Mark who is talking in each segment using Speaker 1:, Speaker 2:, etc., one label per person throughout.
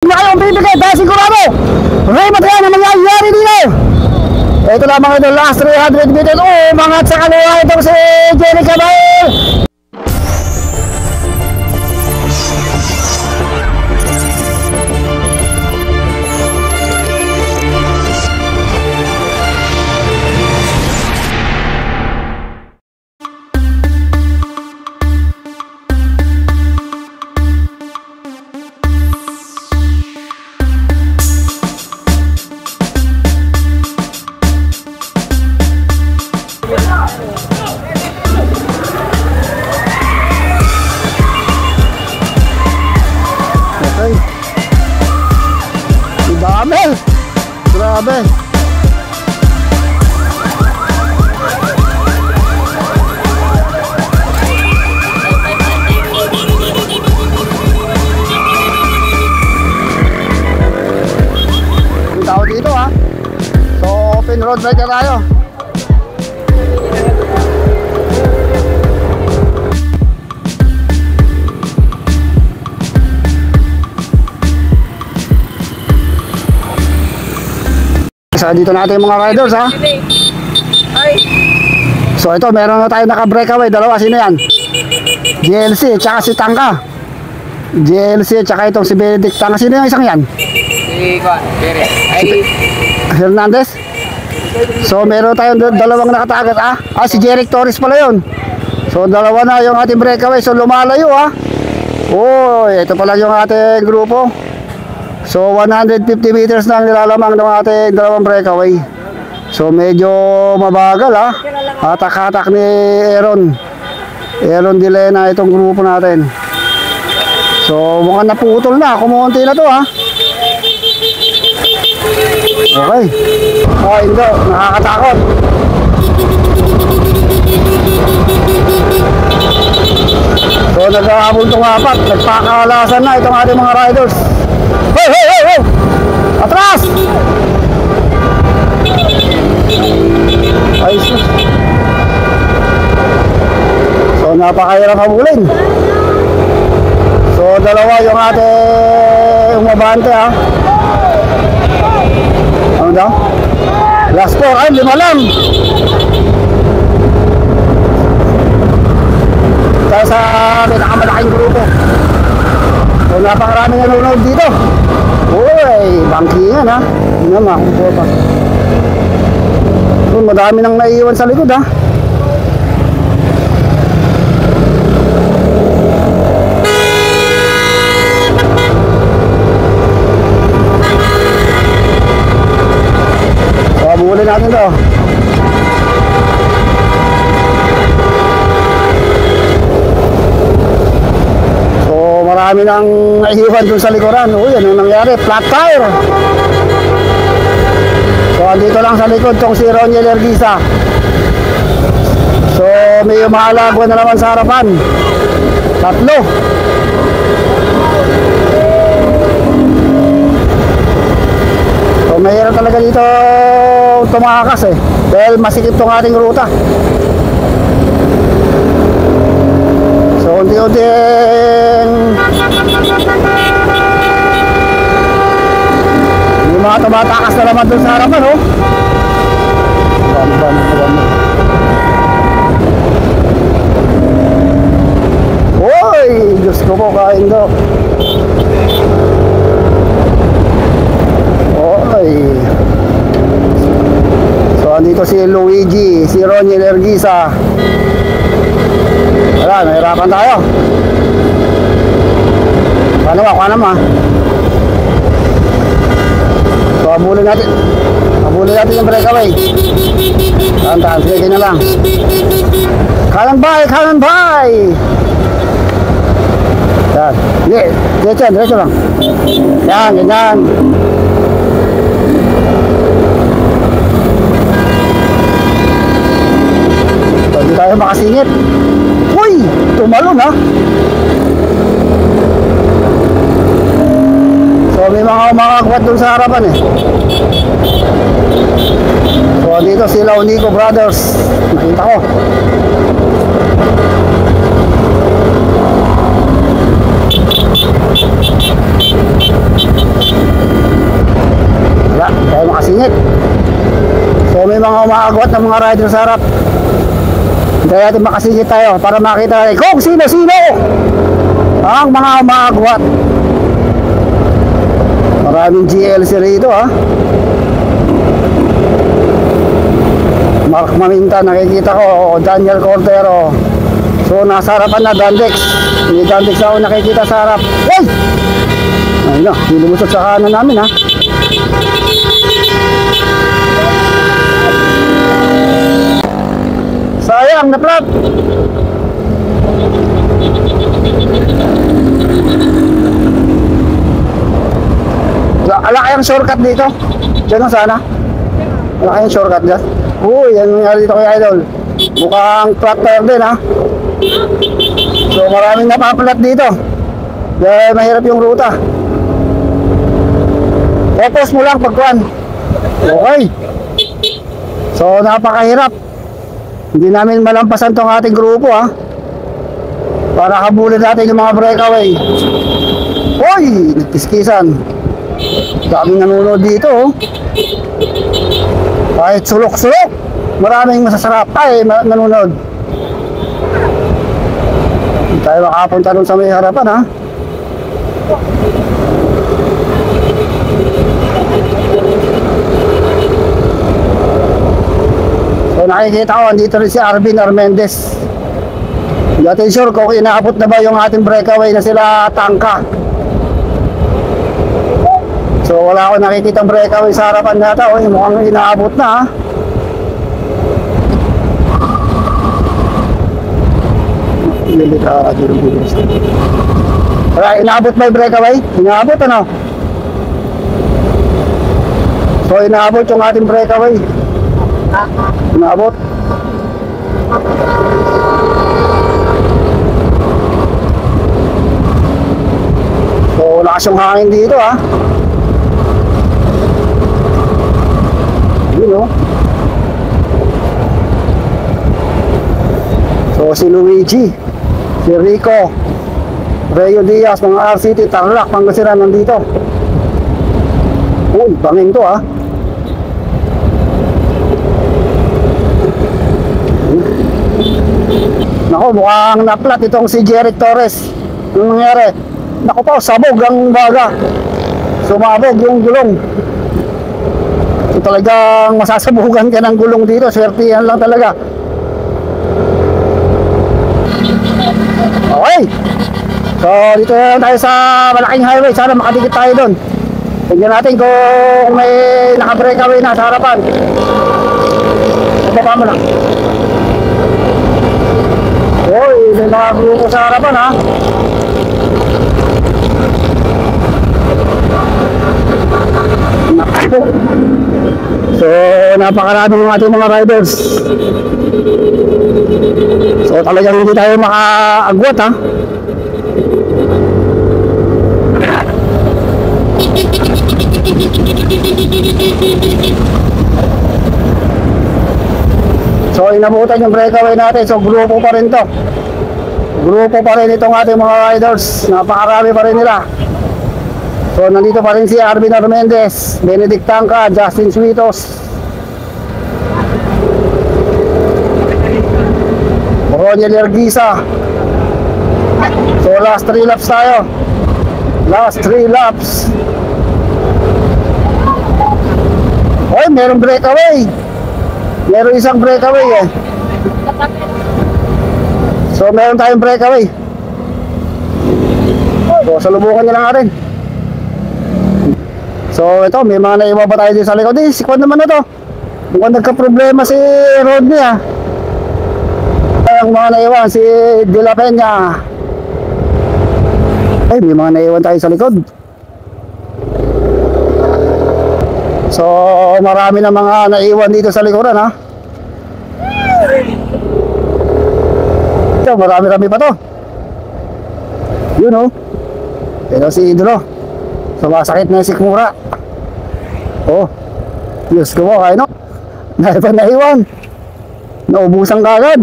Speaker 1: na kayong bibigay dahil sigurado remote yan ang mangyayari dito. Ito lang mga ito, last 300 meters. Oh, mga sa kaliwa itong si Jerry Cabal. Grabe. Yung tao dito ha. So open road ride tayo. So dito natin yung mga riders ha. So ito meron na tayo naka breakaway. Dalawa, sino yan? GLC tsaka si Tangka. GLC tsaka itong si Benedict Tangka. Sino yung isang yan?
Speaker 2: Si
Speaker 1: Hernandez. So meron tayong dalawang nakatagat ha. Si Jeric Torres pala yun. So dalawa na yung ating breakaway. So lumalayo ha. Oh, ito pala yung ating grupo. So 150 meters na ang nilalamang ng ating dalawang breakaway. So medyo mabagal ha. Hatak-hatak ni Aaron Dilena itong grupo natin. So mukhang naputol na. Kumunti na to ha. Okay. Oh, hindi. Nakakatakot. So nag-aabol itong apat. Nagpakalasan na itong ating mga riders. Hey, hey, hey, hey! Atras! Ay, sus. So, napakahirap habulin. So, dalawa yung ating umabante, ha? Ano daw? Last 4, ay, 5 lang! Tayo sa pinakamalaking grupo. So napakaraming nanonood dito. Uy, bangkingan ha. Hindi naman, kukuha pa. So madami nang naiiwan sa likod ha. So abulin natin to. Marami nang naiiwan dun sa likuran. Uy, ano nangyari? Flat tire. So, andito lang sa likod tong si Roniel Erguisa. So, may umahalagwa na naman sa harapan. 3. So, mahirap talaga dito tumakas eh. Dahil masikip tong ating ruta. So, unti-unting yung mga tumatakas na naman dun sa harapan, oh. Uy, Diyos ko po, kain do. Uy. So, andito si Luigi, si Roniel Erguisa. Wala, nahirapan tayo. Paano ba? Paano ba? So, abulin natin. Abulin natin yung breakaway. Tahan-tahan, sige na lang. Kanan-bay! Kanan-bay! Yan. Hindi, diretso lang. Yan, ganyan. So, hindi tayo makasingit. Uy! Tumalon ha! So may mga umakakwat dun sa harapan eh. So dito sila Unico Brothers. Nakita ko. singit. So may mga umaagwat ng mga rider sa harap. Hindi natin makasingit tayo para makita natin kung sino-sino ang mga umaagwat. Maraming GLC rito ha. Mark Maminta nakikita ko, Daniel Cordero. So nasa harapan na Dandex. May Dandex ako nakikita sa harap. Hey! Ayun na, nilumusot sa kanan namin ha. Sayang na plat. Ala kayang shortcut dito. Diyan lang sana. Ala kayang shortcut dyan. Uy, yan nangyari dito kay Idol. Mukhang flat tire din ha. So maraming napapalat dito. Dahil mahirap yung ruta. Focus mo lang pagkuhan. Okay. So napakahirap. Hindi namin malampasan tong ating grupo ha. Para habulin natin yung mga breakaway. Uy, nagkiskisan. Daming nanonood dito oh. Kahit sulok-sulok, maraming masasarap ay nanonood. Hindi tayo makapunta dun sa may harapan ha. So nakikita ko, andito rin si Arvin Armendez. Hindi natin sure kung inaabot na ba yung ating breakaway na sila Tangka. So wala akong nakikitang breakaway sa harapan nata. O mukhang inaabot na ha. Wala, inaabot ba yung breakaway? Inaabot ano? So inaabot yung ating breakaway. Inaabot. So lakas yung hangin dito ha. Yun o. So si Luigi, si Rico, Rayo Diaz, mga RCT, Tarlac, Pangasinan nandito. Uy, bangin to ha. Naku, mukhang naplat itong si Jeric Torres. Anong nangyari? Naku po, sabog ang baga. Sumabog yung gulong. So talagang masasabugan ka ng gulong dito. Swertihan lang talaga. Okay. So dito na tayo sa malaking highway. Sana makadikit tayo doon. Tignan natin kung may naka-breakaway na sa harapan. Baba mo lang. Uy, may mga grupo sa harapan ha. So napakarami ng ating mga riders. So talagang hindi tayo makaagwat ha. So inabutan yung breakaway natin. So grupo pa rin to. Grupo pa rin itong ating mga riders. Napakarami pa rin nila. So nandito pa rin si Arvin Armendez, Benedict Tangka, Justin Suitos, Roniel Erguisa. So last 3 laps tayo. Last 3 laps. Oy, merong breakaway. Meron isang breakaway eh. So meron tayong breakaway. So salubukan nyo lang natin. So ito, may mga naiwa ba tayo din sa likod? Eh, sikwan naman na to. Mukhang nagka-problema si Rodney ah. Ang mga naiwan, si De La Peña. Ay, may mga naiwan tayo sa likod. So marami na mga naiwan dito sa likuran ha. Ito, marami-rami pa to. Yun oh. Ito si Idro. Sumasakit na si Kumura. Oh, Diyos ko mo, no? Naiwan. Naubusan ka agad.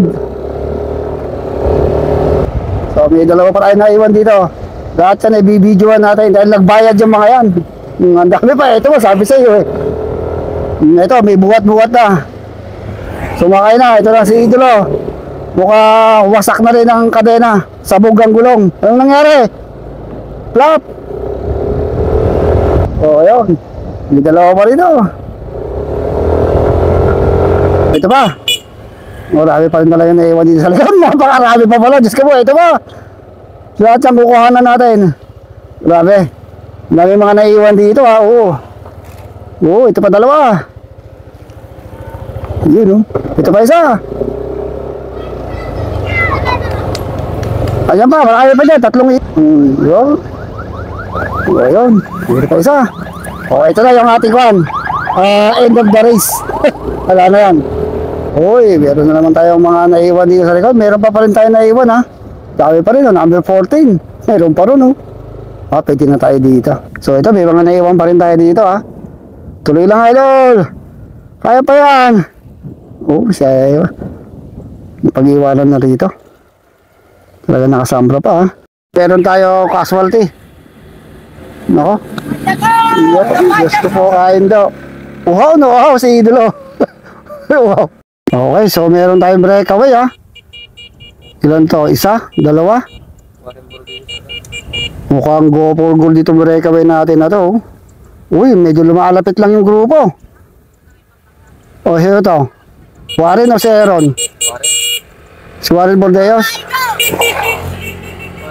Speaker 1: So may dalawa pa tayo naiwan dito. Lahat yan ay bibidyoan natin dahil nagbayad yung mga yan. Ang dami pa, ito mo, sabi sa iyo eh. Ito, may buwat-buwat na. Sumakay na. Ito na si Idolo. Mukhang wasak na rin ang kadena. Sabog ang gulong. Anong nangyari? Flap! O, ayun. May dalawa pa rin, oh. Ito pa. Marami pa rin talaga naiwan dito sa likod. Napakarami pa pala. Diyos ka po, ito pa. Lahat siyang kukuhanan natin. Grabe. Marami mga naiwan dito, ha. Oo. Oo, ito pa dalawa. Yun, oh. Ito pa isa. Ayan pa, marami pa dyan. Tatlong yun. Ayun. Ito pa isa. O, ito na yung ating kwan. End of the race. Wala na yan. Uy, meron na naman tayong mga naiwan dito sa likod. Meron pa rin tayo naiwan, ha. Dami pa rin, number 14. Meron pa rin, oh. Pwede na tayo dito. So, ito, may mga naiwan pa rin tayo dito, ha. Tuloy lang, idol. Kaya pa yan. Siya, pag-iwanan na rito. Talaga nakasambra pa, ha. Meron tayo casualty. Nako. Diyos ko po, kain daw. Uhaw, no, uhaw si Idolo. Wow. Okay, so meron tayong breakaway, ha. Ilan to? Isa? Dalawa? Mukhang go for goal dito breakaway natin na to. Uy, medyo lumalapit lang yung grupo. Here to. Warren o si Aaron? Si Warren Bordeos?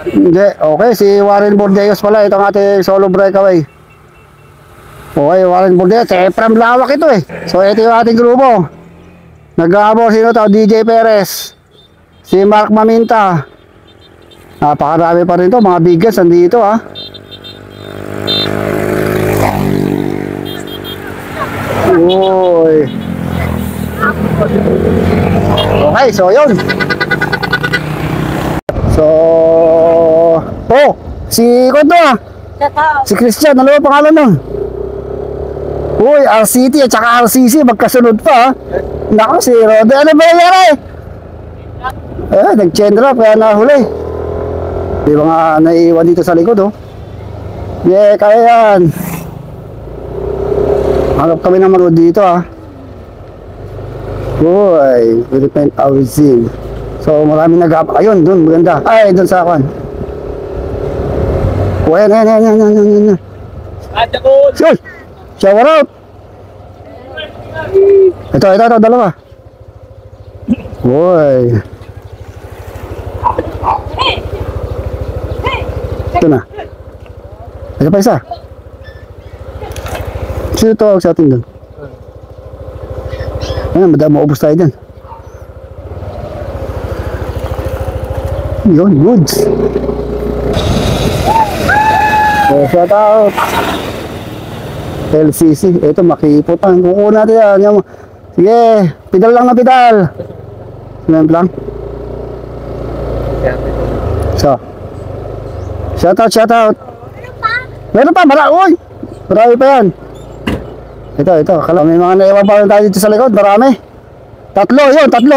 Speaker 1: Hindi, okay, si Warren Bordeos pala. Itong ating solo breakaway. Okay, Warren Bordeos. From lawak ito, eh. So, ito yung ating grupo. Nag-aabor sino to? DJ Perez, si Mark Maminta. Napakarami pa rin to. Mga bigas nandito, ha. Uy. Okay, so yun. So, si Kondo, ha. Si Christian, ano ba pangalan nun? Uy, RCT at saka RCC, magkasunod pa, ha. Naku, si Rode, ano ba nangyari? Nag-chain drop, kaya nahuli. May mga naiiwan dito sa likod, oh. Yeah, kaya yan. Hanap kami ng mga dito, ha. Uy, Philippine Housing. So, maraming ayun, dun, maganda. Ay, dun sa akin. Uy, yan. Uy, shower out. Ito, dalawa. Uy. Ito na. Ito pa isa. Sino tawag sa atin doon? Ayan, madami maubos tayo dyan. Yun, goods. Shout out. LCC. Ito, makiputan. Kukuha natin yan. Sige, pedal lang na pedal. Sinayin lang. So, shout out. Meron pa, marami. Marami pa yan. Ito. May mga naiwan pa rin tayo dito sa likod. Marami. Tatlo.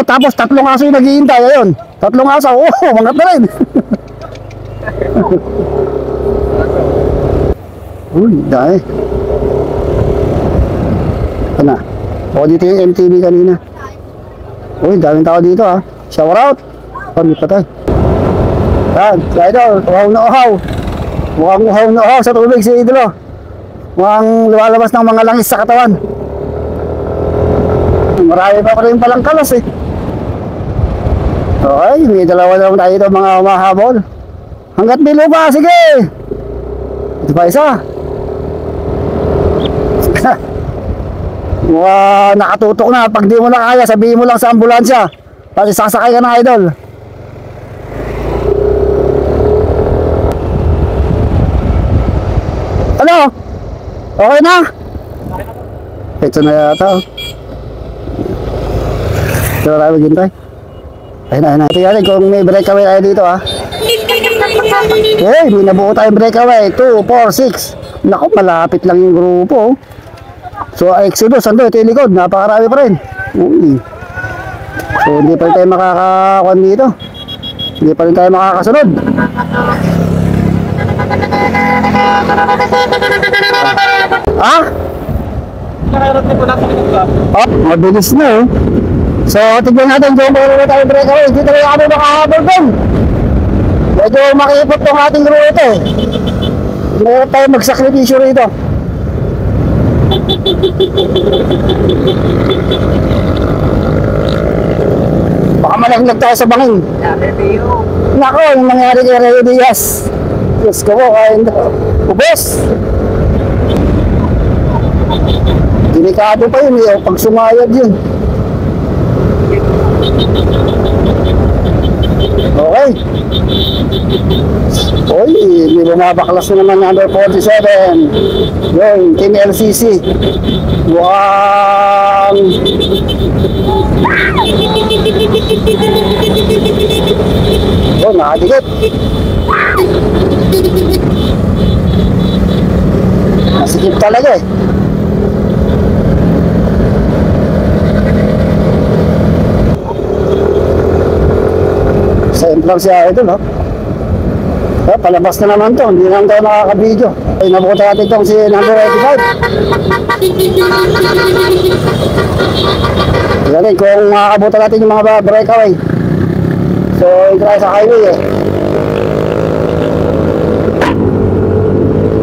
Speaker 1: Tapos tatlong aso yung naghihintay. Ayun. Tatlong aso. Mangat na rin. Uy, dahil. Ito na. Dito yung MTV kanina. Uy, daming tao dito, ha. Shower out. Hindi pa tayo. Yan, idol. Mukhang uhaw sa tubig si Idolo. Mukhang lumalabas ng mga langis sa katawan. Marami pa rin palang kalas, eh. Okay, may dalawa naman tayo dito mga umahabol. Hanggat may lupa, sige. Ito pa isa. Nakatutok na. Pag di mo na kaya, sabihin mo lang sa ambulansya. Kasi sasakay ka na, idol. Ano? Okay na? Ito na yata. Ito na tayo maghintay. Ayun. Ito yan, kung may breakaway tayo dito, ha. Hey, may nabuo tayong breakaway. 2, 4, 6. Naku, malapit lang yung grupo, oh. So, Exodus, ito yung likod. Napakarami pa rin. Uy. So, hindi pa rin tayo makakakuan dito. Hindi pa rin tayo makakasunod. Ha?
Speaker 2: nakairat din po natin yung ka.
Speaker 1: Oh, mabilis na eh. So, tignan natin kung meron na tayo breakaway. Dito rin kami makahabol doon. Medyo makipot tong ating route eh. Meron tayo magsakripisyo rito. Baka malaglag tayo sa bangin. Nako, yung nangyari kay Rey Diaz. Diyos ko po, kain daw. Ubos! Delikado pa yun eh, pag sumayad yun. Okay. Uy, may bumabaklas na naman number 47. Yun, Team LCC. Mukhang... Oh, nakadikit. Masikip talaga eh. Same lang siya ito, no? So, palabas na naman to, hindi lang tayo nakaka-video. Ay, nabukuta natin itong si number 85. Tignan natin kung makakabuta natin yung mga breakaway. So, ito tayo sa highway eh.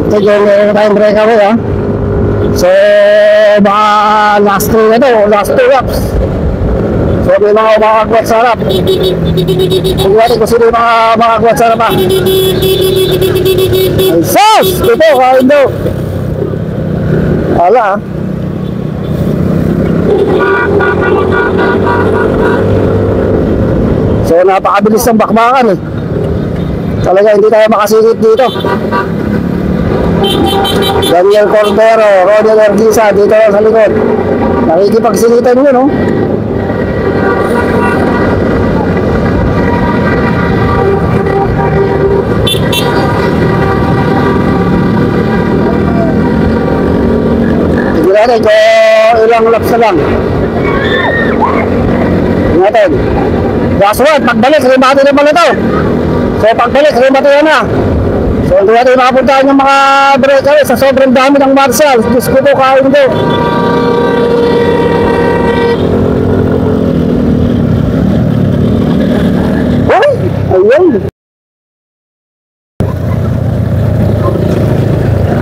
Speaker 1: Ito yung meron tayong breakaway ha. So, baka last 2 na to, last 2 laps. So, may mga makakaguat sa harap. Tignan natin kung sino yung mga makakaguat sa harap ha. Ay, sus! Ito, kain daw. Wala ha. So, napakabilis ng bakbakan eh. Talaga hindi tayo makasigit dito. Daniel Cordero, Rodel Ergisa dito sa likod. Nakikipagsigitan yun, no? Tignan natin kung ilang laps na lang. Tignan natin. Gaswat, pagbalik, rimati na pala ito. So pagbalik, rimati na. So hindi natin makapuntahan yung mga breakaway sa sobrang dami ng Marshall. Diyos ko po, kain daw. Uy, ayun.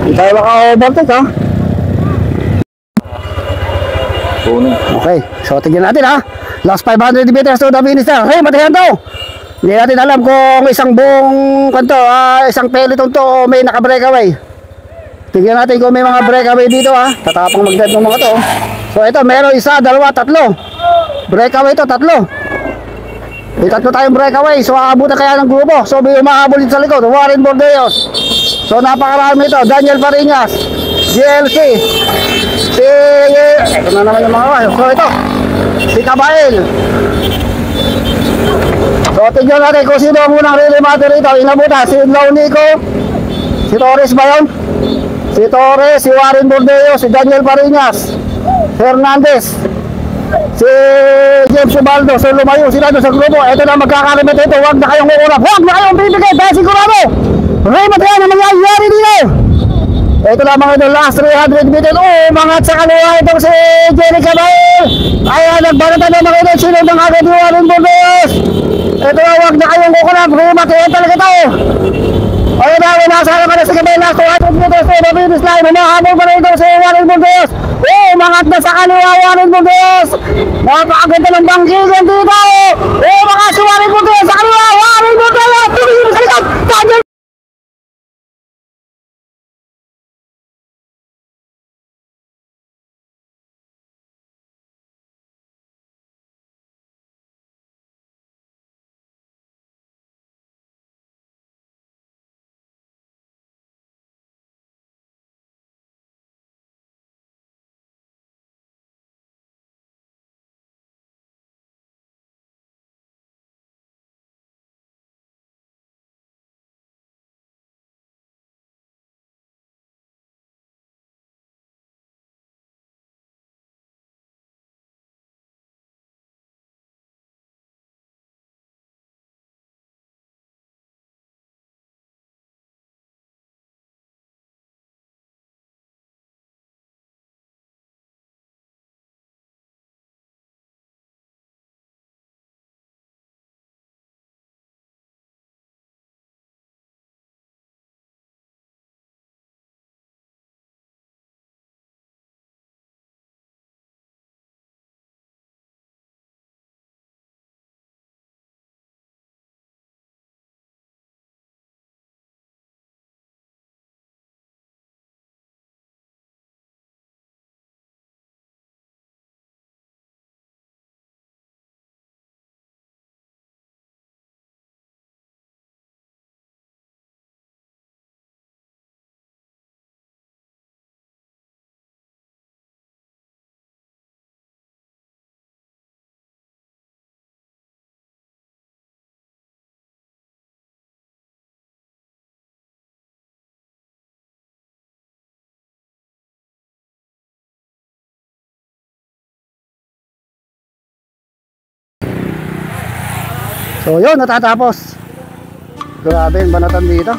Speaker 1: Hindi tayo maka-overtake ha. Okay, so tignan natin ha. Last 500 meters to the finish na. Hey, matayan daw. Hindi natin alam kung isang buong kanto, isang peloton to o may naka-breakaway. Tignan natin kung may mga breakaway dito ha. Tatapang mag-dead ng mga to. So ito, meron isa, dalawa, tatlo. Breakaway to, tatlo. May tatlo tayong breakaway. So aabutan kaya ng grupo. So may umahabol dito sa likod. Warren Bordeos. So napakarami ito. Daniel Fariñas, GLC. Ito na naman yung mga kayo. So ito, si Cabael. So tignan natin kung sino ang unang relay matter rito. Inabuta, si Launico, si Torres ba yun? Si Torres, si Warren Bordeo, si Daniel Fariñas, Hernandez, si James Ubaldo. So lumayo sila doon sa grupo. Ito na magkakalimit ito. Huwag na kayong uurap. Huwag na kayong bibigay dahil sigurado Raymond yan ang nangyayari dito. Ito lang mga ito, last 300 meters. Oh, mangat sa kaliwa itong si Jerry Cabael. Ayan, nagbaratan na mga ito. Sino ng agad yung Warren Bordeos. Ito na, huwag na kayong kukunap. Raymond yan talaga ito. Ayun na, nasa harapan na si Cabael. Last 200 meters. So, the finish line. Humahabol pa rin ito si Warren Bordeos. Oh, mangat na sa kaliwa Warren Bordeos. Napakaganda ng bangkigan dito. Oh, mga si Warren Bordeos sa kaliwa. Warren Bordeos. Tumingin sa likod. Daniel So yun, natatapos. Grabe yung banatan dito.